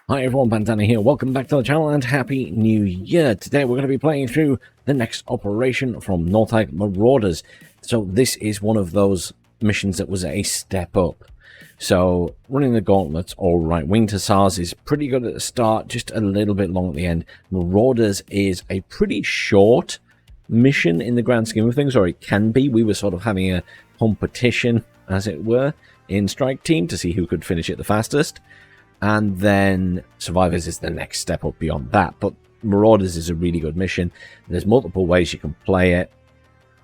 Hi everyone, Bandanner here. Welcome back to the channel and Happy New Year. Today we're going to be playing through the next operation from Northag Marauders. So this is one of those missions that was a step up. So running the gauntlets, alright. Winged Hussars is pretty good at the start, just a little bit long at the end. Marauders is a pretty short mission in the grand scheme of things, or it can be. We were sort of having a competition, as it were, in Strike Team to see who could finish it the fastest. And then Survivors is the next step up beyond that. But Marauders is a really good mission. There's multiple ways you can play it.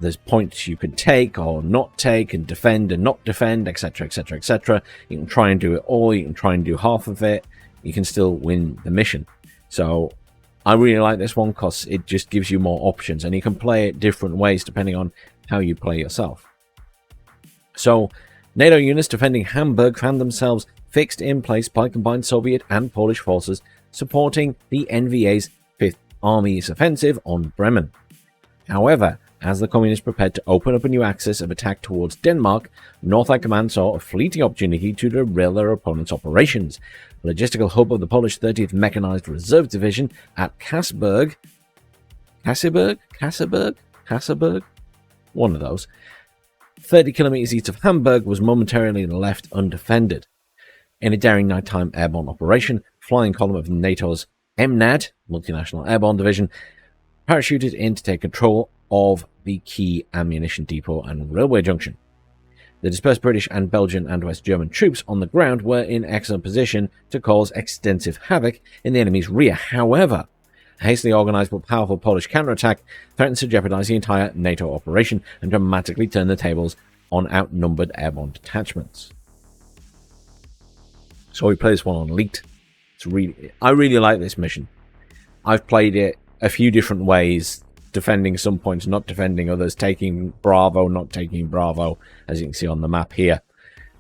There's points you can take or not take, and defend and not defend, etc, etc, etc. You can try and do it all. You can try and do half of it. You can still win the mission. So I really like this one because it just gives you more options. And you can play it different ways depending on how you play yourself. So NATO units defending Hamburg found themselves fixed in place by combined Soviet and Polish forces supporting the NVA's 5th Army's offensive on Bremen. However, as the Communists prepared to open up a new axis of attack towards Denmark, Northag Command saw a fleeting opportunity to derail their opponent's operations. The logistical hub of the Polish 30th Mechanized Reserve Division at Kasseberg, one of those, 30 kilometers east of Hamburg, was momentarily left undefended. In a daring nighttime airborne operation, flying column of NATO's MNAD, Multinational Airborne Division, parachuted in to take control of the key ammunition depot and railway junction. The dispersed British and Belgian and West German troops on the ground were in excellent position to cause extensive havoc in the enemy's rear. However, a hastily organized but powerful Polish counterattack threatens to jeopardize the entire NATO operation and dramatically turn the tables on outnumbered airborne detachments. So we play this one on Elite. I really like this mission. I've played it a few different ways, defending some points, not defending others, taking Bravo, not taking Bravo, as you can see on the map here.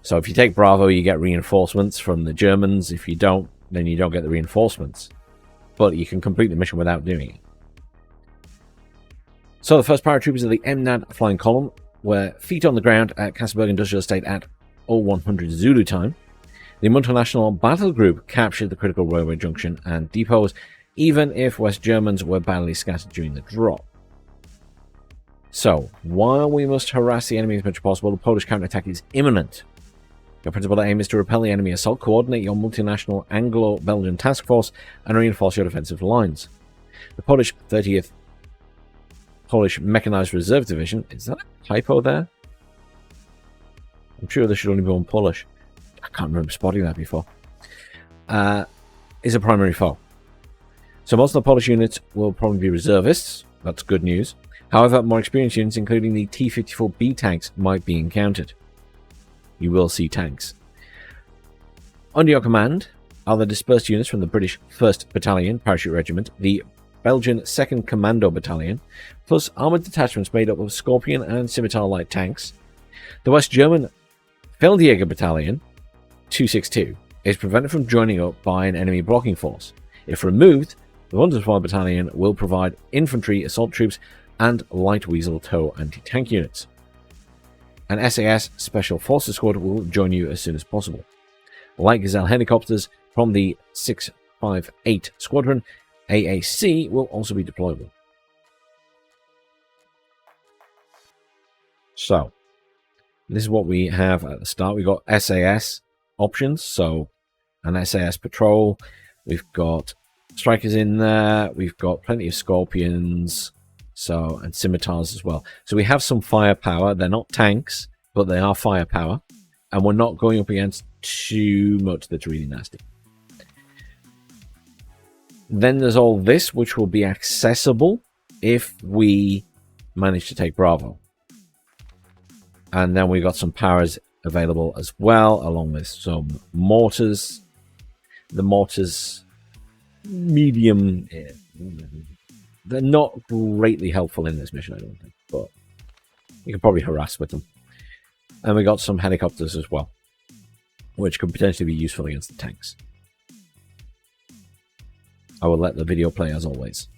So if you take Bravo, you get reinforcements from the Germans. If you don't, then you don't get the reinforcements. But you can complete the mission without doing it. So the first paratroopers of the MNAD flying column were feet on the ground at Kasseberg Industrial Estate at 0100 Zulu time. The multinational battle group captured the critical railway junction and depots, even if West Germans were badly scattered during the drop. So, while we must harass the enemy as much as possible, the Polish counterattack is imminent. Your principal aim is to repel the enemy assault, coordinate your multinational Anglo-Belgian task force, and reinforce your defensive lines. The Polish 30th Polish Mechanized Reserve Division, is that a typo there? I'm sure there should only be one Polish. I can't remember spotting that before, is a primary foe. So most of the Polish units will probably be reservists. That's good news. However, more experienced units, including the T-54B tanks, might be encountered. You will see tanks. Under your command are the dispersed units from the British 1st Battalion Parachute Regiment, the Belgian 2nd Commando Battalion, plus armoured detachments made up of Scorpion and Scimitar light tanks. The West German Feldjäger Battalion 262 is prevented from joining up by an enemy blocking force. If removed, the Bundeswehr Battalion will provide infantry, assault troops, and light Weasel tow anti-tank units. An SAS Special Forces Squad will join you as soon as possible. Light Gazelle helicopters from the 658 Squadron AAC will also be deployable. So, this is what we have at the start. We've got SAS options, so an SAS patrol, we've got strikers in there, we've got plenty of Scorpions, and scimitars as well. So we have some firepower. They're not tanks, but they are firepower, and we're not going up against too much that's really nasty. Then there's all this, which will be accessible if we manage to take Bravo. And then we got some powers available as well, along with some mortars. The mortars, medium, they're not greatly helpful in this mission, I don't think, but you can probably harass with them. And we got some helicopters as well, which could potentially be useful against the tanks. I will let the video play as always.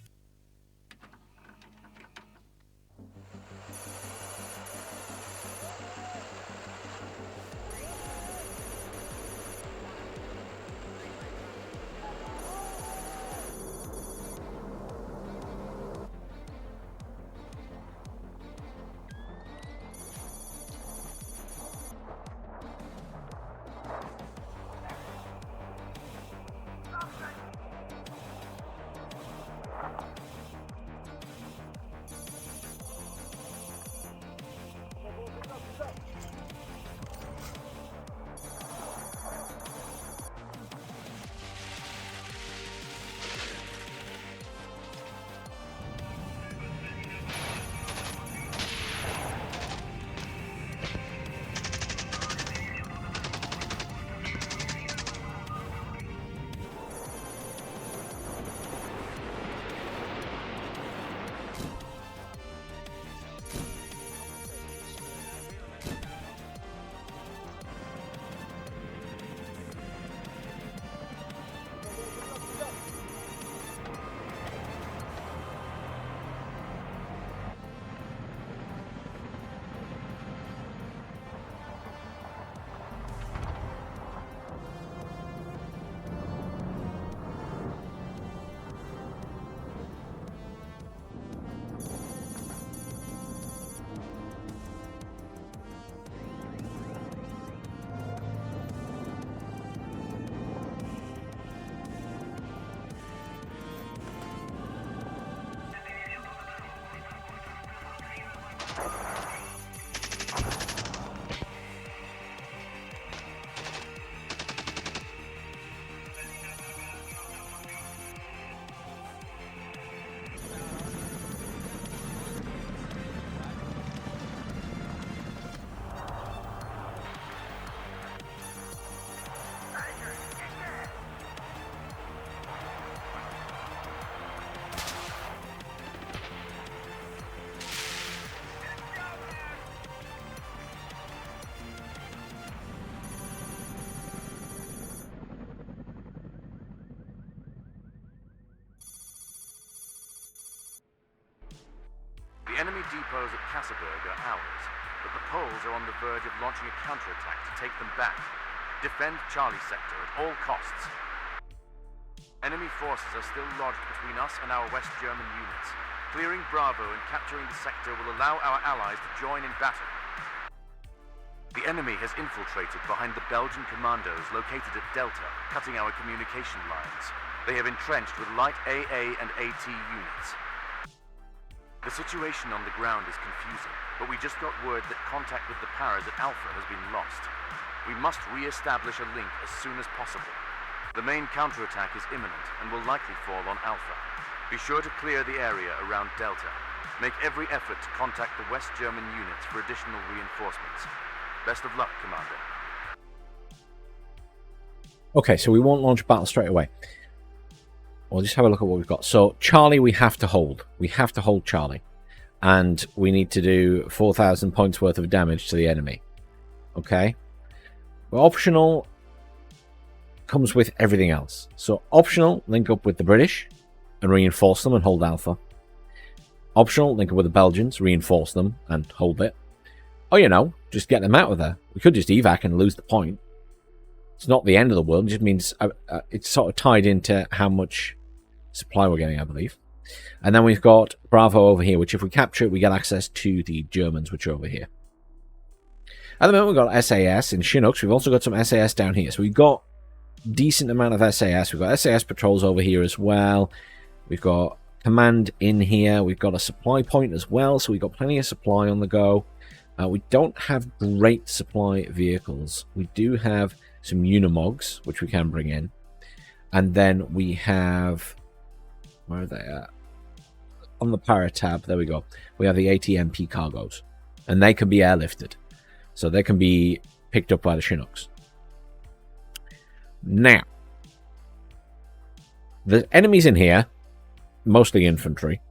enemy depots at Kasseberg are ours, but the Poles are on the verge of launching a counterattack to take them back. Defend Charlie sector at all costs. Enemy forces are still lodged between us and our West German units. Clearing Bravo and capturing the sector will allow our allies to join in battle. The enemy has infiltrated behind the Belgian commandos located at Delta, cutting our communication lines. They have entrenched with light AA and AT units. The situation on the ground is confusing, but we just got word that contact with the Paras at Alpha has been lost. We must re-establish a link as soon as possible. The main counterattack is imminent and will likely fall on Alpha. Be sure to clear the area around Delta. Make every effort to contact the West German units for additional reinforcements. Best of luck, Commander. Okay, so we won't launch a battle straight away. We'll just have a look at what we've got. So, Charlie we have to hold. We have to hold Charlie. And we need to do 4,000 points worth of damage to the enemy. Okay? Well, optional comes with everything else. So, optional, link up with the British and reinforce them and hold Alpha. Optional, link up with the Belgians, reinforce them and hold it. Oh, you know, just get them out of there. We could just evac and lose the point. It's not the end of the world. It just means it's sort of tied into how much supply we're getting, I believe. And then we've got Bravo over here, which if we capture it, we get access to the Germans, which are over here. At the moment, we've got SAS in Chinooks. We've also got some SAS down here. So we've got a decent amount of SAS. We've got SAS patrols over here as well. We've got command in here. We've got a supply point as well. So we've got plenty of supply on the go. We don't have great supply vehicles. We do have some Unimogs, which we can bring in. And then we have... Where are they at? On the Para tab, there we go. We have the ATMP cargoes. And they can be airlifted. So they can be picked up by the Chinooks. Now, the enemies in here, mostly infantry.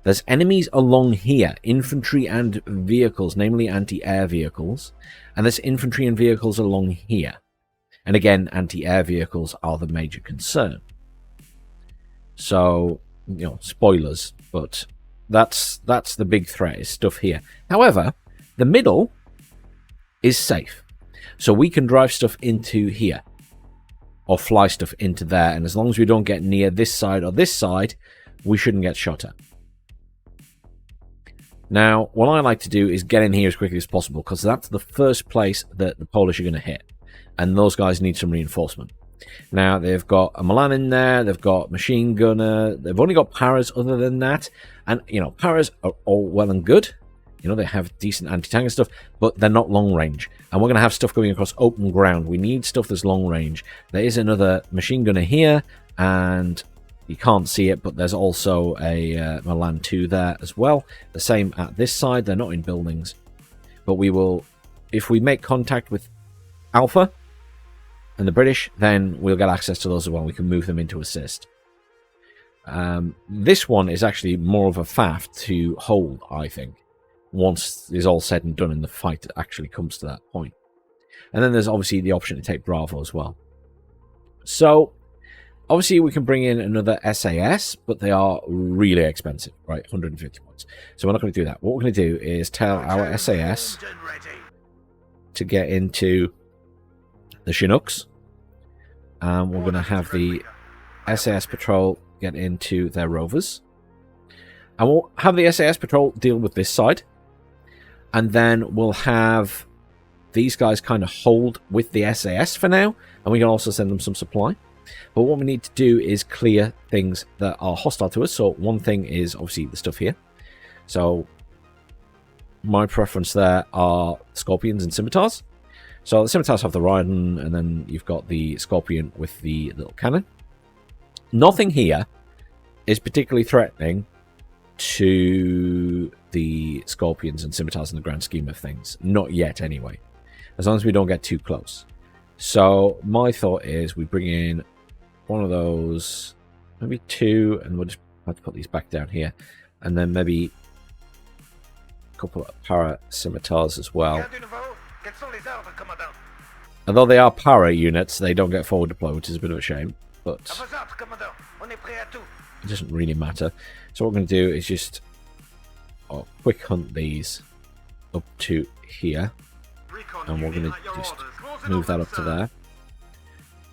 There's enemies along here, infantry and vehicles, namely anti-air vehicles. And there's infantry and vehicles along here. And again, anti-air vehicles are the major concern. So, you know, spoilers, but that's the big threat, is stuff here. However, the middle is safe. So we can drive stuff into here. Or fly stuff into there. And as long as we don't get near this side or this side, we shouldn't get shot at. Now, what I like to do is get in here as quickly as possible, because that's the first place that the Polish are going to hit. And those guys need some reinforcement. Now, they've got a Milan in there, they've got machine gunner, they've only got Paras other than that. And, you know, Paras are all well and good. You know, they have decent anti-tank and stuff, but they're not long range. And we're going to have stuff going across open ground. We need stuff that's long range. There is another machine gunner here, and... you can't see it, but there's also a Milan 2 there as well. The same at this side. They're not in buildings. But we will, if we make contact with Alpha and the British, then we'll get access to those as well. We can move them into assist. This one is actually more of a faff to hold, I think, once it's all said and done in the fight that actually comes to that point. And then there's obviously the option to take Bravo as well. So... obviously, we can bring in another SAS, but they are really expensive, right? 150 points. So we're not going to do that. What we're going to do is tell our SAS to get into the Chinooks. And we're going to have the SAS patrol get into their rovers. And we'll have the SAS patrol deal with this side. And then we'll have these guys kind of hold with the SAS for now. And we can also send them some supply. But what we need to do is clear things that are hostile to us. So one thing is obviously the stuff here. So my preference there are Scorpions and Scimitars. So the Scimitars have the Ryzen, and then you've got the Scorpion with the little cannon. Nothing here is particularly threatening to the Scorpions and Scimitars in the grand scheme of things. Not yet, anyway. As long as we don't get too close. So my thought is we bring in one of those, maybe two, and we'll just have to put these back down here. And then maybe a couple of Para Scimitars as well. Although they are Para units, they don't get forward deploy, which is a bit of a shame. But it doesn't really matter. So what we're going to do is just or quick hunt these up to here. And we're going to just move that up to there.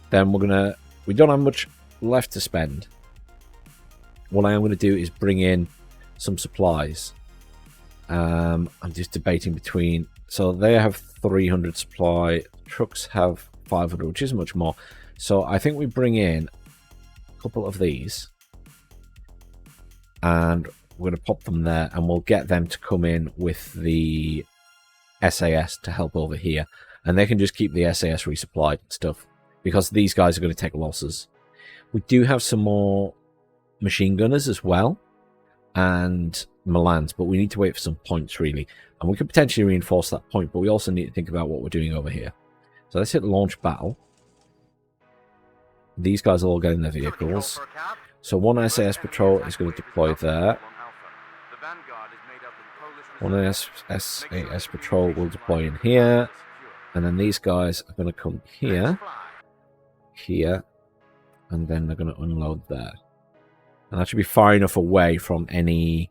Then we don't have much left to spend. What I am going to do is bring in some supplies. I'm just debating between, so they have 300 supply, trucks have 500, which isn't much more. So I think we bring in a couple of these, and we're going to pop them there, and we'll get them to come in with the SAS to help over here, and they can just keep the SAS resupplied and stuff, because these guys are going to take losses. We do have some more machine gunners as well, and Milans, but we need to wait for some points really, and we could potentially reinforce that point, but we also need to think about what we're doing over here. So let's hit launch battle. These guys are all getting their vehicles, so one SAS patrol is going to deploy there. One SAS patrol will deploy in here, and then these guys are going to come here, here, and then they're going to unload there. And that should be far enough away from any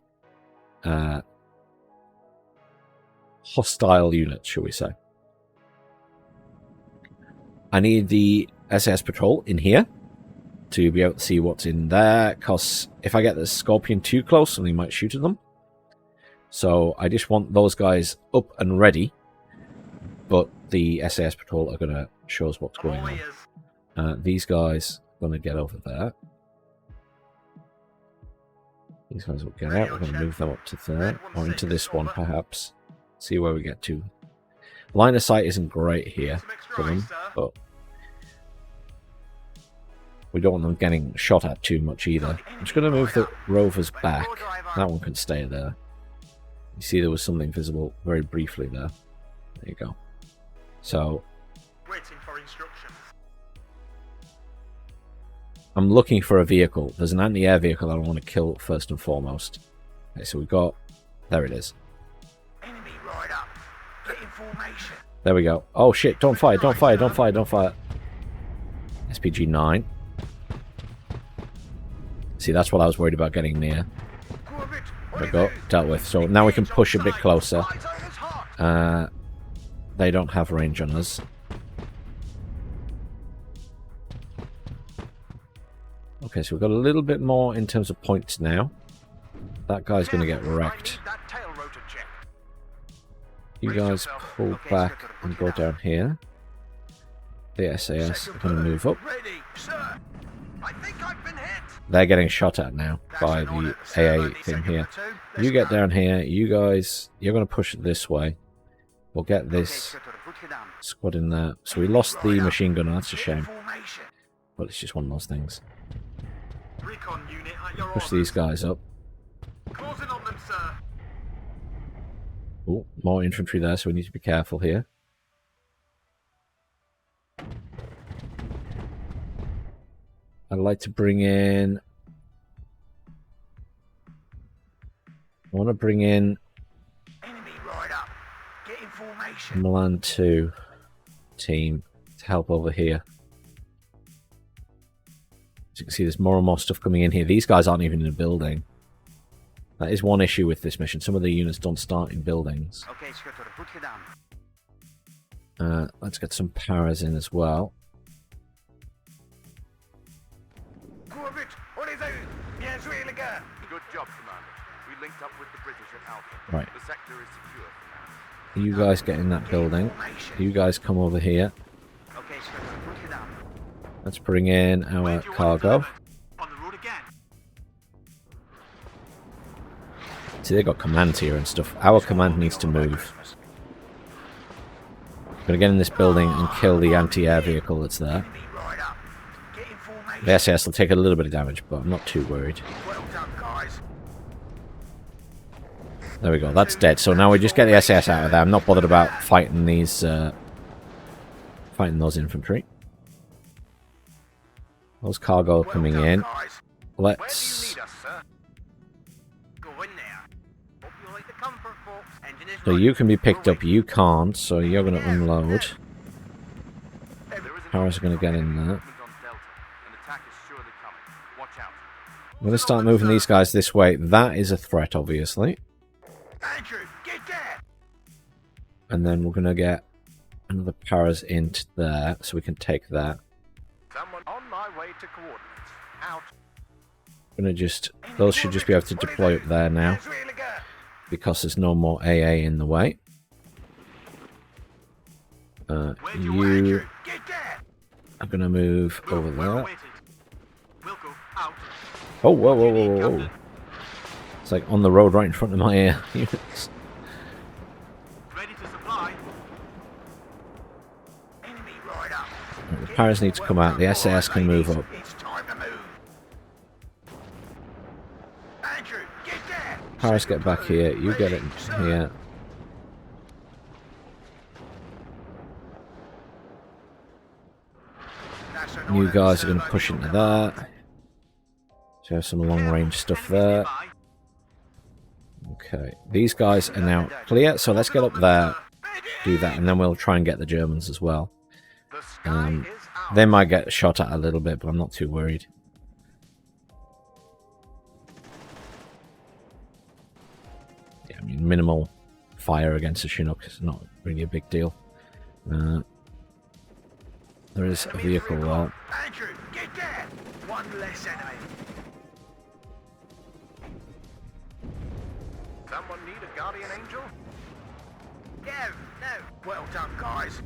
hostile units, shall we say. I need the SAS patrol in here to be able to see what's in there, because if I get the Scorpion too close, somebody might shoot at them. So I just want those guys up and ready, but the SAS patrol are going to show us what's going on. These guys are going to get over there. These guys will get out. We're going to move them up to there, or into this one perhaps. See where we get to. Line of sight isn't great here for them, but we don't want them getting shot at too much either. I'm just going to move the rovers back. That one can stay there. You see there was something visible very briefly there. There you go. So waiting for instructions. I'm looking for a vehicle. There's an anti-air vehicle I want to kill first and foremost. Okay, so we've got, there it is. Enemy right up. Get in formation. There we go. Oh shit, don't fire, don't fire, don't fire, don't fire. SPG-9. See, that's what I was worried about getting near. There we go, dealt with. So now we can push a bit closer. They don't have range on us. Okay, so we've got a little bit more in terms of points now. That guy's going to get wrecked. You guys pull back and go down here. The SAS are going to move up. They're getting shot at now by the AA thing here. You get down here. You guys, you're going to push it this way. We'll get this squad in there. So we lost the machine gunner. That's a shame. But it's just one of those things. Push these guys up. Oh, more infantry there, so we need to be careful here. I'd like to bring in... I want to bring in... Milan 2 team to help over here. As you can see, there's more and more stuff coming in here. These guys aren't even in a building. That is one issue with this mission. Some of the units don't start in buildings. Let's get some paras in as well. Good job, Commander. We linked up with the British at Alpha. Right. The sector is secure for now. You guys get in that building. You guys come over here. Let's bring in our cargo. See, they got commands here and stuff. Our command needs to move. We're going to get in this building and kill the anti-air vehicle that's there. The SAS will take a little bit of damage, but I'm not too worried. There we go, that's dead. So now we just get the SAS out of there. I'm not bothered about fighting these, fighting those infantry. Those cargo coming in. Let's... So you can be picked up, you can't, so you're going to unload. Paras are going to get in there. I'm going to start moving these guys this way. That is a threat, obviously. Andrew, get there! And then we're going to get another Paras into there, so we can take that. Someone on my way to coordinates. Out. I'm going to just... Those should just be able to deploy up there now, because there's no more AA in the way. You are going to move over there. Oh, whoa, whoa, whoa, whoa. It's like on the road right in front of my units. Ready to supply. Enemy rider. The Paras need to come out. The SAS can move up. It's time to move. Andrew, get there. Paras, get back here. You get it here. You guys are going to push into that. So you have some long-range stuff there. Okay, these guys are now clear, so let's get up there, do that, and then we'll try and get the Germans as well. They might get shot at a little bit, but I'm not too worried. Yeah, I mean, minimal fire against the Chinook is not really a big deal. There is a vehicle though. Andrew, get there. One less enemy. Someone need a guardian angel? No. Well done, guys.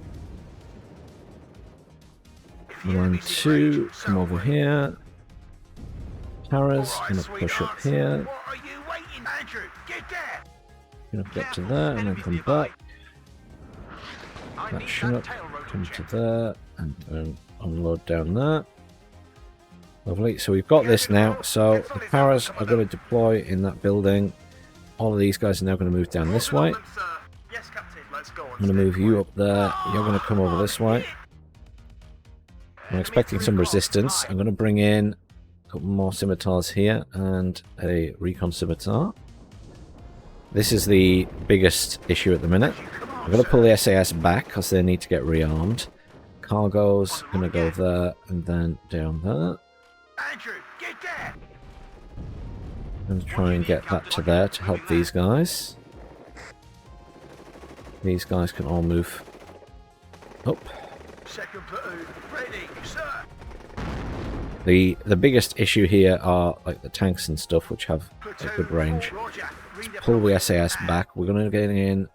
Milan 2, come over here. Paras, gonna push up here. What are you waiting, Andrew? Get there. Gonna get to there and then come back. That Chinook, come to there, and then unload down there. Lovely, so we've got this now. So the Paras are going to deploy in that building. All of these guys are now going to move down this way. I'm going to move you up there. You're going to come over this way. I'm expecting some resistance. I'm going to bring in a couple more scimitars here and a recon scimitar. This is the biggest issue at the minute. I'm going to pull the SAS back because they need to get rearmed. Cargo's going to go there and then down there. Andrew, get there. I'm going to try and get that to there to help these guys. These guys can all move up. Second platoon, ready, sir. The biggest issue here are like the tanks and stuff, which have a good range. Let's pull the SAS back. We're going to get in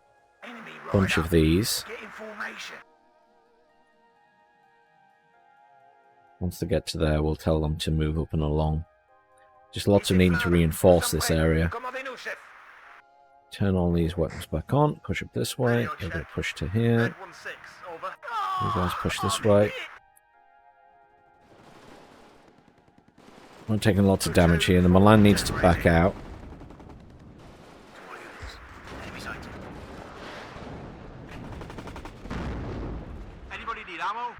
a bunch of these. Once they get to there, we'll tell them to move up and along. Just lots of needing to reinforce this area. Turn all these weapons back on. Push up this way. You're going to push to here. You guys push this way. We're taking lots of damage here. The Milan needs to back out. Anybody need ammo?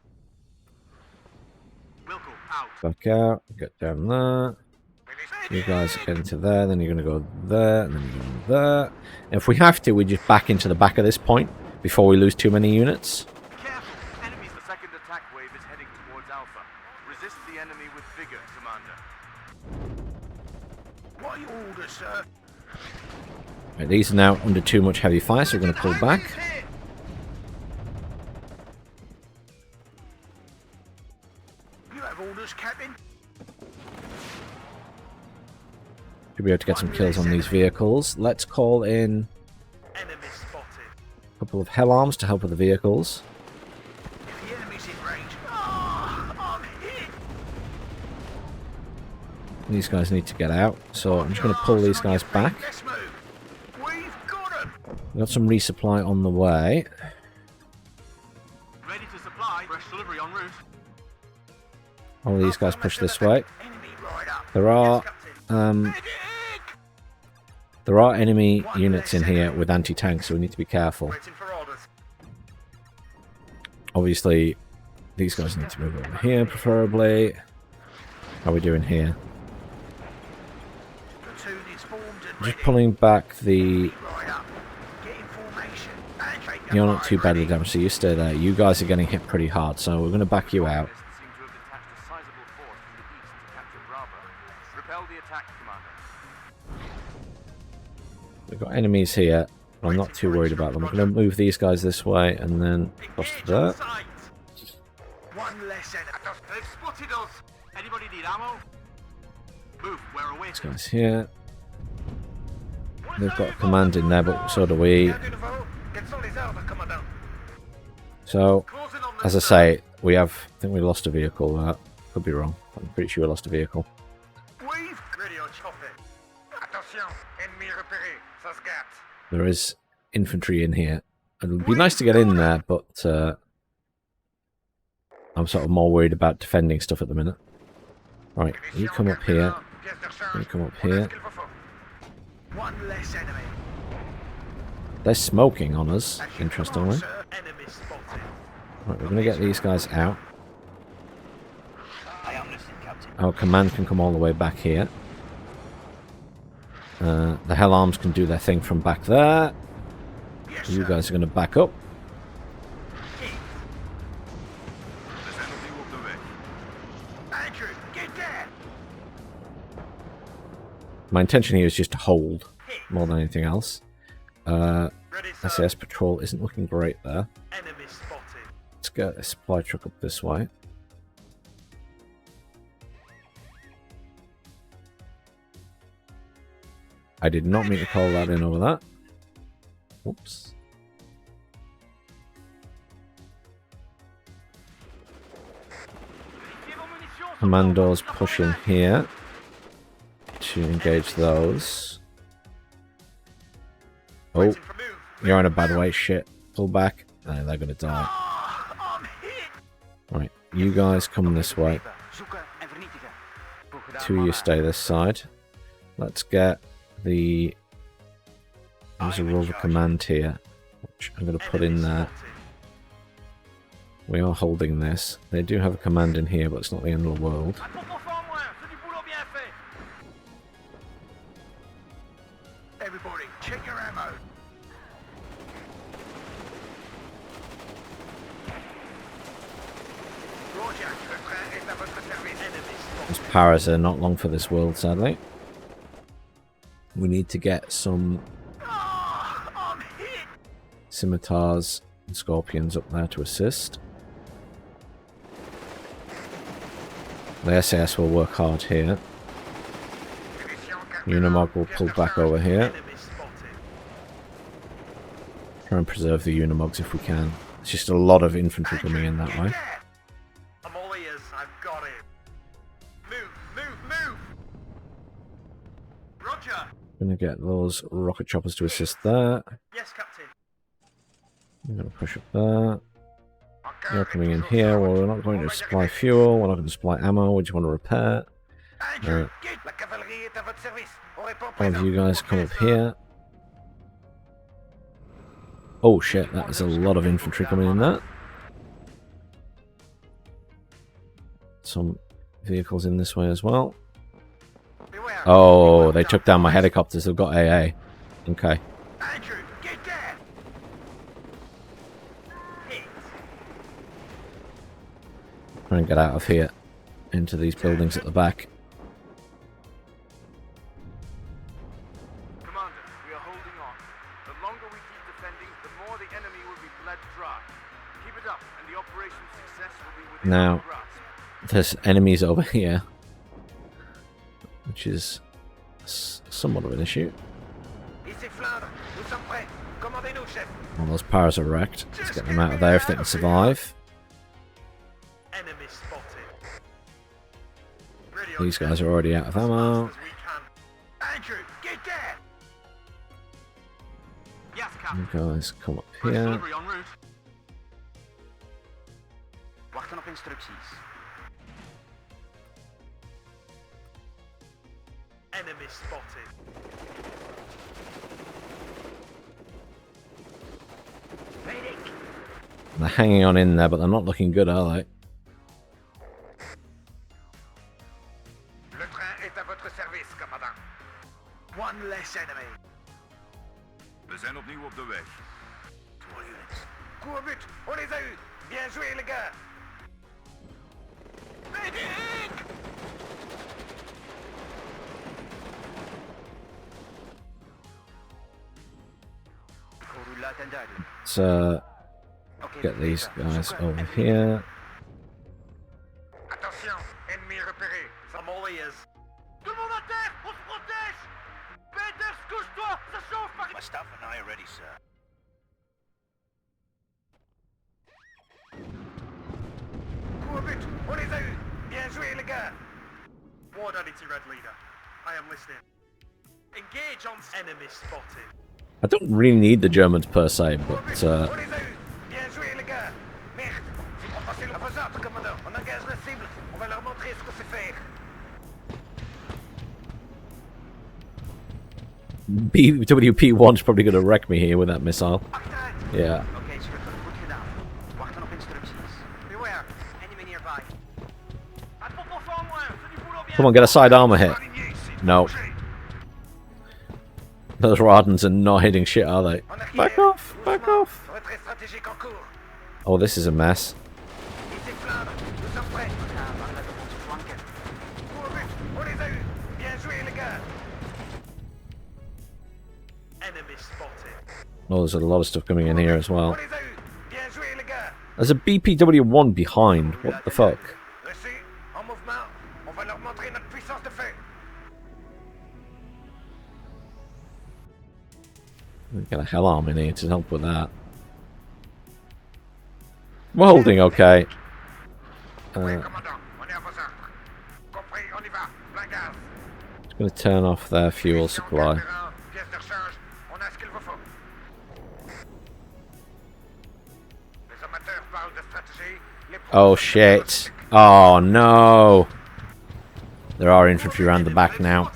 Back out. Get down there. You guys get into there. Then you're going to go there. And then you're going there. And if we have to, we just back into the back of this point before we lose too many units. Careful. Enemies. The second attack wave is heading towards Alpha. Resist the enemy with vigor, Commander. What are your orders, sir? Right, these are now under too much heavy fire, so we're going to pull back. You have orders, Captain? Should be able to get some kills on these vehicles. Let's call in Enemy spotted. a couple of hell arms to help with the vehicles. If the enemy's in range. I'm hit. These guys need to get out, so I'm just going to pull these guys back. Let's move. We've got them. We've got some resupply on the way. Ready to supply. Fresh delivery en route. All of these guys push this way. Enemy rider. There are Medic! there are enemy units in here with anti-tanks, so we need to be careful. Waiting for orders. Obviously, these guys need to move over here, preferably. How are we doing here? Platoon is formed and Just ready. pulling back the... Rider. Get in formation. And take You're not fire too badly ready. damaged, so you stay there. You guys are getting hit pretty hard, so we're going to back you out. Seem to have detached a sizable force from the east to capture Bravo. Repel the attack, Commander. We've got enemies here. I'm not too worried about them. I'm going to move these guys this way and then across to that. One less enemy. They've spotted us. Anybody need ammo? Move, we're away. These guys here. They've got a command in there, but so do we. So, as I say, we have... I think we lost a vehicle. Could be wrong. I'm pretty sure we lost a vehicle. There is infantry in here. It would be nice to get in there, but I'm sort of more worried about defending stuff at the minute. Right, you come up here. You come up here. They're smoking on us, interestingly. Right, we're going to get these guys out. Our command can come all the way back here. The Hell Arms can do their thing from back there. You guys are going to back up. My intention here is just to hold more than anything else. SAS patrol isn't looking great there. Let's get a supply truck up this way. I did not mean to call that in over that. Whoops. Commandos push in here to engage those. Oh, you're in a bad way. Shit. Pull back. No, they're gonna die. Right, you guys come this way. Two of you stay this side. Let's get the... There's a rover command here, which I'm going to put in there. We are holding this. They do have a command in here, but it's not the end of the world. Everybody, check your ammo. Those paras are not long for this world, sadly. We need to get some scimitars and scorpions up there to assist. The SAS will work hard here. Unimog will pull back over here. Try and preserve the Unimogs if we can. It's just a lot of infantry coming in that way. I'm all ears. I've got it. Move, move, move. Roger. Gonna get those rocket choppers to assist there. Yes, Captain. I'm gonna push up there. You're coming in here. Well, we're not going to supply fuel. We're not going to supply ammo. We just want to repair. All of you guys come up here. Oh shit, that is a lot of infantry coming in there. Some vehicles in this way as well. Oh, they took down my helicopters. They've got AA. Okay. Try and get out of here into these buildings at the back. Commander, we are holding on. The longer we keep defending, the more the enemy will be bled dry. Keep it up, and the operation's success will be within our Now, grasp. there's enemies over here, which is somewhat of an issue. Well, those paras are wrecked. Let's get them out of there if they can survive. Enemy spotted. These guys are already out of ammo. Andrew, get there. Yes, You guys come up here. delivery en route. Wachten op instructies. Enemy spotted. They're hanging on in there, but they're not looking good, are they? Le train est à votre service, commandant. One less enemy. We zijn opnieuw op de weg. 3 units. Coup au but, on les a eu. Bien joué, les gars. Medic! Let's get these guys over here. Attention, ennemi repéré. I'm all ears. Tout le monde à terre, on se protège. Peters, couche-toi, ça chauffe par... My staff and I are ready, sir. Coup au but, on les a eu. Bien joué, les gars. War Daddy Red Leader. I am listening. Engage on enemy spotted. I don't really need the Germans per se, but On les a eu. Bien joué, les gars. Merde. On passe le faiseur, commandant. On engage la cible. On va leur montrer ce qu'on sait faire. BWP-1's probably going to wreck me here with that missile. Yeah. Oké, ze hebben het goed gedaan. Wachten op instructies. Beware. Enemy nearby. Come on, get a side armor hit. No. Those Ardens are not hitting shit, are they? Back off! Back off! Oh, this is a mess. Oh, there's a lot of stuff coming in here as well. There's a BPW-1 behind. What the fuck? We've got a hell arm in here to help with that. We're holding okay. Just going to turn off their fuel supply. Oh shit. Oh no. There are infantry around the back now.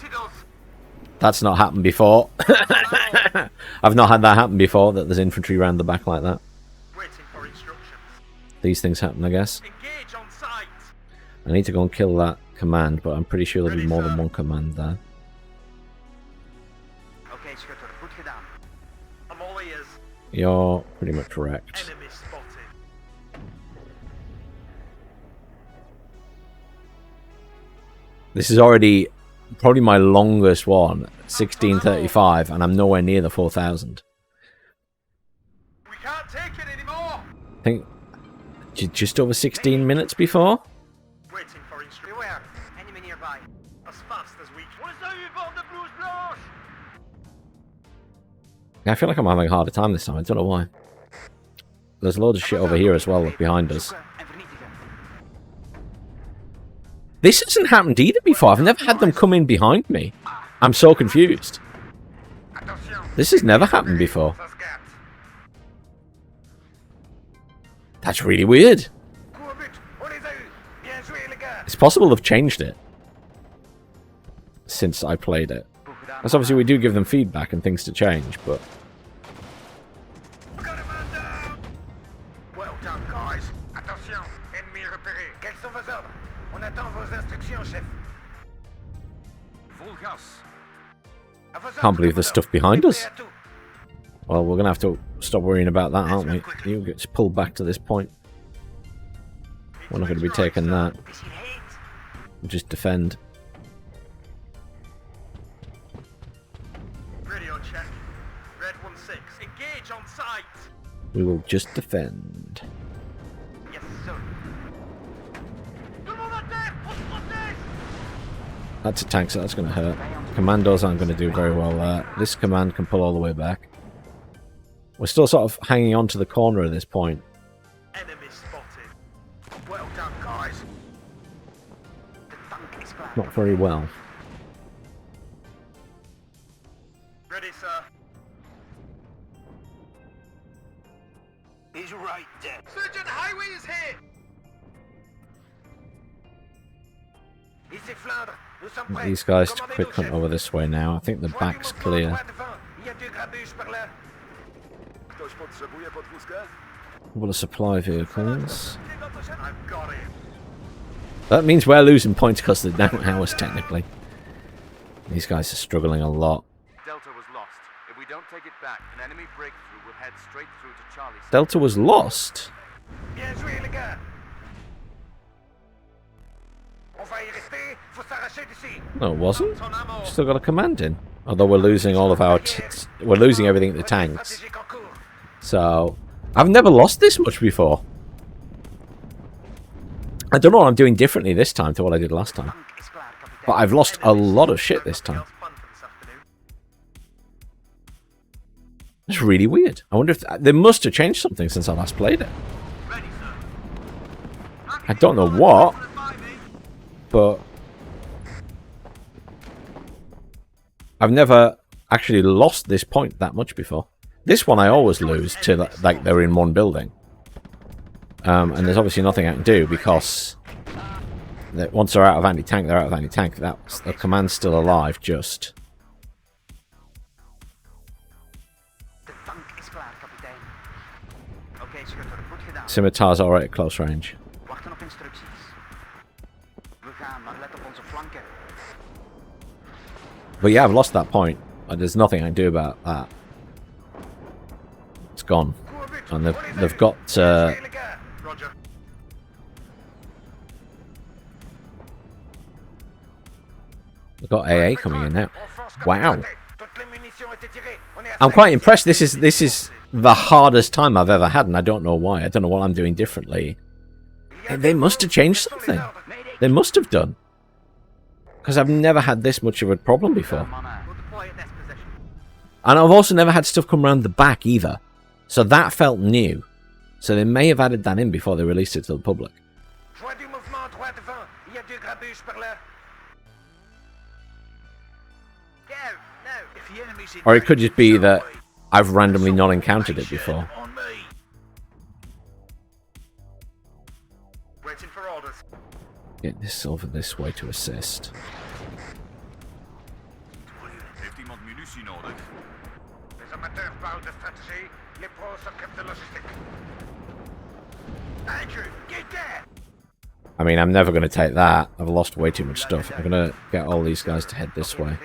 That's not happened before. I've not had that happen before, that there's infantry around the back like that. These things happen, I guess. I need to go and kill that command, but I'm pretty sure there'll be more than one command there. Oké, Schutter, goed gedaan. I'm all ears. You're pretty much correct. Enemy spotted. This is already probably my longest one, 1635, and I'm nowhere near the 4000. We can't take it anymore. I think just over 16 minutes before. Waiting for instructions. Beware. Enemy nearby. As fast as we can. Yeah, I feel like I'm having a harder time this time. I don't know why. There's loads of shit over here as well, behind us. This hasn't happened either before. I've never had them come in behind me. I'm so confused. This has never happened before. That's really weird. It's possible they've changed it since I played it. Because obviously we do give them feedback and things to change, but... Well done, guys. Attention, ennemi repéré. Quelles sont vos ordres? On attend vos instructions, chef. Full gas. Can't believe there's stuff behind us. Well, we're going to have to stop worrying about that, aren't we? You get pulled back to this point. We're not going to be taking that. We'll just defend. Radio check. Red 16. Engage on sight. We will just defend. Yes, sir. That's a tank, so that's going to hurt. Commandos aren't going to do very well there. This command can pull all the way back. We're still sort of hanging on to the corner at this point. Enemy spotted. Well done, guys. The tank is back. Not very well. Ready, sir. He's right there. Surgeon Highway is here. Ici Flandre. Nous sommes prêts. These guys to quick hunt over this way now. I think the back's clear. Il y a deux grabuges par là. Ktoś potrzebuje podwózkę? Couple of supply vehicles. I've got it. That means we're losing points because they're down ours, technically. These guys are struggling a lot. Delta was lost. If we don't take it back, an enemy breakthrough will head straight through to Charlie. Delta was lost. Bien joué, les gars. On va y rester. Faut s'arracher d'ici. No, it wasn't. Still got a command in. Although we're losing all of our... we're losing everything at the tanks. So, I've never lost this much before. I don't know what I'm doing differently this time to what I did last time. But I've lost a lot of shit this time. It's really weird. I wonder if... They must have changed something since I last played it. I don't know what, but... I've never actually lost this point that much before. This one I always lose to, like, they're in one building. And there's obviously nothing I can do because... once they're out of anti-tank, they're out of anti-tank. The command's still alive, just... Scimitar's alright at close range. But yeah, I've lost that point. There's nothing I can do about that. It's gone. And they've got... they've got AA coming in now. Wow. I'm quite impressed. This is the hardest time I've ever had, and I don't know why. I don't know what I'm doing differently. They must have changed something. They must have done. Because I've never had this much of a problem before. And I've also never had stuff come around the back either. So that felt new. So they may have added that in before they released it to the public. Or it could just be that I've randomly not encountered it before. Get this silver this way to assist. I mean, I'm never going to take that. I've lost way too much stuff. I'm going to get all these guys to head this way.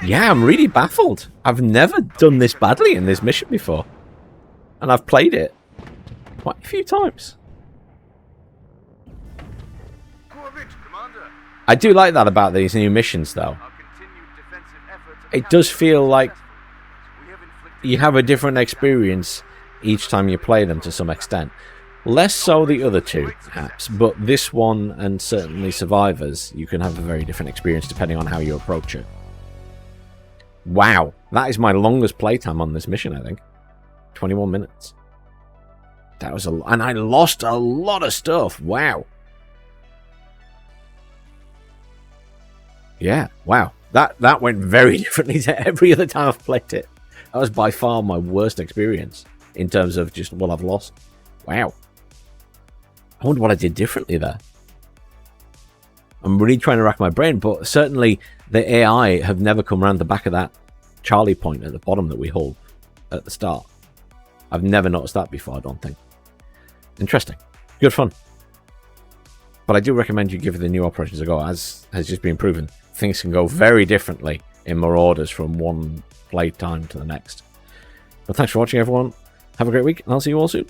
Yeah, I'm really baffled. I've never done this badly in this mission before. And I've played it quite a few times. I do like that about these new missions, though. It does feel like you have a different experience each time you play them to some extent. Less so the other two, perhaps, but this one and certainly Survivors, you can have a very different experience depending on how you approach it. Wow, that is my longest playtime on this mission, I think. 21 minutes. That was and I lost a lot of stuff. Wow. Yeah, wow. That went very differently to every other time I've played it. That was by far my worst experience in terms of just what I've lost. Wow. I wonder what I did differently there. I'm really trying to rack my brain, but certainly the AI have never come around the back of that Charlie point at the bottom that we hold at the start. I've never noticed that before, I don't think. Interesting. Good fun. But I do recommend you give the new operations a go, as has just been proven. Things can go very differently in Marauders from one play time to the next. But thanks for watching, everyone. Have a great week, and I'll see you all soon.